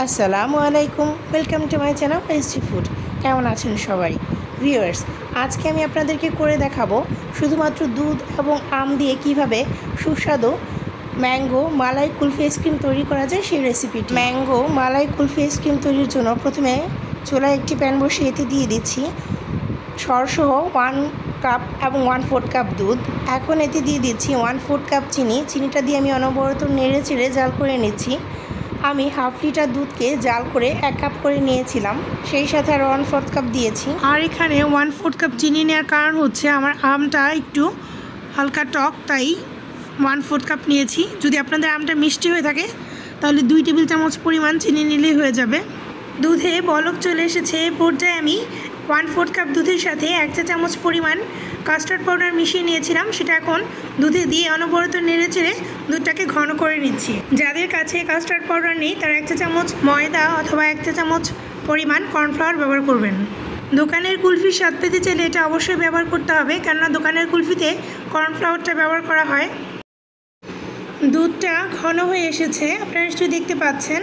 আসসালামু আলাইকুম, welcome to my channel tasty food. কেমন আছেন সবাই ভিউয়ার্স? আজকে আমি আপনাদেরকে করে দেখাবো শুধুমাত্র দুধ এবং আম দিয়ে কিভাবে সুস্বাদু ম্যাঙ্গো মালাই কুলফি আইসক্রিম তৈরি করা যায় সেই রেসিপিটি। ম্যাঙ্গো মালাই কুলফি আইসক্রিম তৈরির জন্য প্রথমে চুলায় একটি প্যান বসিয়ে এতে দিয়ে দিচ্ছি সরসহ 1 কাপ এবং 1/4 কাপ দুধ। এখন এতে দিয়ে দিচ্ছি 1/4 কাপ চিনি। চিনিটা দিয়ে আমি অনবরত নেড়ে চেড়ে জাল করে নিচ্ছি। আমি হাফ লিটার দুধকে জাল করে 1 কাপ করে নিয়েছিলাম, সেই সাথে আরও 1/4 কাপ দিয়েছি। আর এখানে 1/4 কাপ চিনি নেওয়ার কারণ হচ্ছে আমার আমটা একটু হালকা টক, তাই 1/4 কাপ নিয়েছি। যদি আপনাদের আমটা মিষ্টি হয়ে থাকে তাহলে 2 টেবিল চামচ পরিমাণ চিনি নিলেই হয়ে যাবে। দুধে বলক চলে এসেছে, এই পর্যায়ে আমি 1/4 কাপ দুধের সাথে 1 চা চামচ পরিমাণ কাস্টার্ড পাউডার মিশিয়ে নিয়েছিলাম। সেটা এখন দুধে দিয়ে অনবরত নেড়ে চেড়ে দুধটাকে ঘন করে নিচ্ছি। যাদের কাছে কাস্টার্ড পাউডার নেই তারা 1 চা চামচ ময়দা অথবা 1 চা চামচ পরিমাণ কর্নফ্লাওয়ার ব্যবহার করবেন। দোকানের কুলফির স্বাদ পেতে চাইলে এটা অবশ্যই ব্যবহার করতে হবে, কেননা দোকানের কুলফিতে কর্নফ্লাওয়ারটা ব্যবহার করা হয়। দুধটা ঘন হয়ে এসেছে, আপনারা নিশ্চয়ই দেখতে পাচ্ছেন।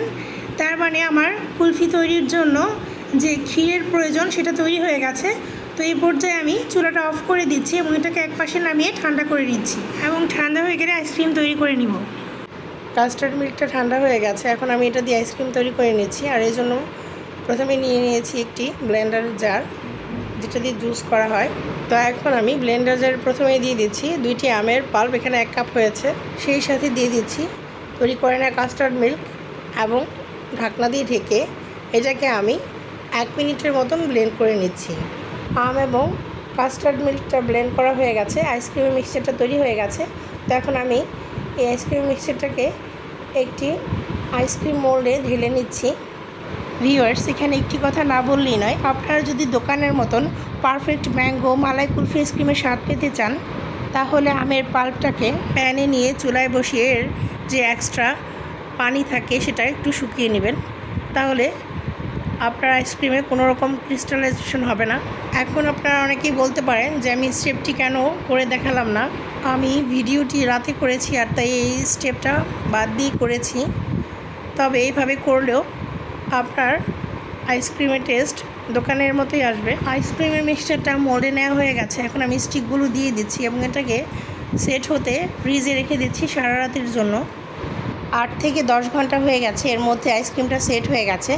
তার মানে আমার কুলফি তৈরির জন্য যে ক্ষীরের প্রয়োজন সেটা তৈরি হয়ে গেছে। তো এই পর্যায়ে আমি চুলাটা অফ করে দিচ্ছি এবং এটাকে একপাশে নামিয়ে ঠান্ডা করে নিচ্ছি এবং ঠান্ডা হয়ে গেলে আইসক্রিম তৈরি করে নিব। কাস্টার্ড মিল্কটা ঠান্ডা হয়ে গেছে, এখন আমি এটা দিয়ে আইসক্রিম তৈরি করে নিচ্ছি। আর এই জন্য প্রথমে নিয়ে নিয়েছি একটি ব্লেন্ডারের জার, যেটা দিয়ে জুস করা হয়। তো এখন আমি ব্লেন্ডার জার প্রথমে দিয়ে দিচ্ছি 2টি আমের পাল্প, এখানে 1 কাপ হয়েছে। সেই সাথে দিয়ে দিচ্ছি তৈরি করে নেওয়া কাস্টার্ড মিল্ক এবং ঢাকনা দিয়ে ঢেকে এটাকে আমি 1 মিনিটের মতন ব্লেন্ড করে নিচ্ছি। আম এবং কাস্টার্ড মিল্কটা ব্লেন্ড করা হয়ে গেছে, আইসক্রিমের মিক্সচারটা তৈরি হয়ে গেছে। তো এখন আমি এই আইসক্রিম মিক্সচারটাকে একটি আইসক্রিম মোল্ডে ঢেলে নিচ্ছি। ভিউয়ার্স, এখানে একটি কথা না বললেই নয়, আপনারা যদি দোকানের মতন পারফেক্ট ম্যাঙ্গো মালাই কুলফি আইসক্রিমের স্বাদ পেতে চান তাহলে আমের পাল্পটাকে প্যানে নিয়ে চুলায় বসিয়ে এর যে এক্সট্রা পানি থাকে সেটা একটু শুকিয়ে নেবেন, তাহলে আপনার আইসক্রিমে কোনো রকম ক্রিস্টালাইজেশন হবে না। এখন আপনারা অনেকেই বলতে পারেন যে আমি স্টেপটি কেন করে দেখালাম না। আমি ভিডিওটি রাতে করেছি আর তাই এই স্টেপটা বাদ দিয়ে করেছি। তবে এইভাবে করলেও আপনার আইসক্রিমের টেস্ট দোকানের মতোই আসবে। আইসক্রিমের মিক্সচারটা মোল্ডে নেওয়া হয়ে গেছে, এখন আমি স্টিকগুলো দিয়ে দিচ্ছি এবং এটাকে সেট হতে ফ্রিজে রেখে দিচ্ছি সারা রাতের জন্য। 8 থেকে 10 ঘন্টা হয়ে গেছে, এর মধ্যে আইসক্রিমটা সেট হয়ে গেছে।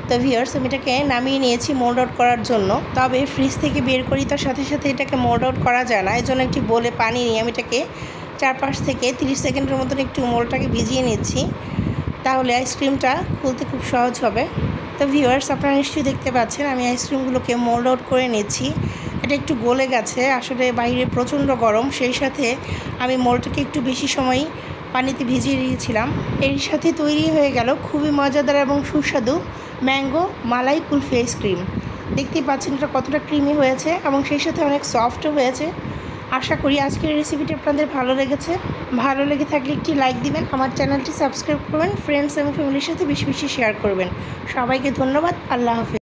তো ভিউয়ার্স, আমি এটাকে নামিয়ে নিয়েছি মোল্ড আউট করার জন্য। তবে ফ্রিজ থেকে বের করি তার সাথে সাথে এটাকে মোল্ড আউট করা যায় না, এই জন্য একটি বোলে পানি নিয়ে আমি এটাকে 4-5 থেকে 30 সেকেন্ডের মতন একটু মোল্ডটাকে ভিজিয়ে নিচ্ছি, তাহলে আইসক্রিমটা খুলতে খুব সহজ হবে। তো ভিউয়ার্স, আপনারা নিশ্চয়ই দেখতে পাচ্ছেন আমি আইসক্রিমগুলোকে মোল্ড আউট করে নিচ্ছি। এটা একটু গলে গেছে, আসলে বাইরে প্রচণ্ড গরম, সেই সাথে আমি মোল্ডটাকে একটু বেশি সময় পানিতে ভিজিয়ে দিয়েছিলাম। এর সাথে তৈরি হয়ে গেল খুবই মজাদার এবং সুস্বাদু ম্যাঙ্গো মালাই কুলফি আইসক্রিম। দেখতেই পাচ্ছেন এটা কতটা ক্রিমি হয়েছে এবং সেই সাথে অনেক সফটও হয়েছে। আশা করি আজকের রেসিপিটি আপনাদের ভালো লেগেছে। ভালো লেগে থাকলে একটি লাইক দিবেন, আমার চ্যানেলটি সাবস্ক্রাইব করবেন, ফ্রেন্ডস এবং ফ্যামিলির সাথে বেশি বেশি শেয়ার করবেন। সবাইকে ধন্যবাদ। আল্লাহ হাফেজ।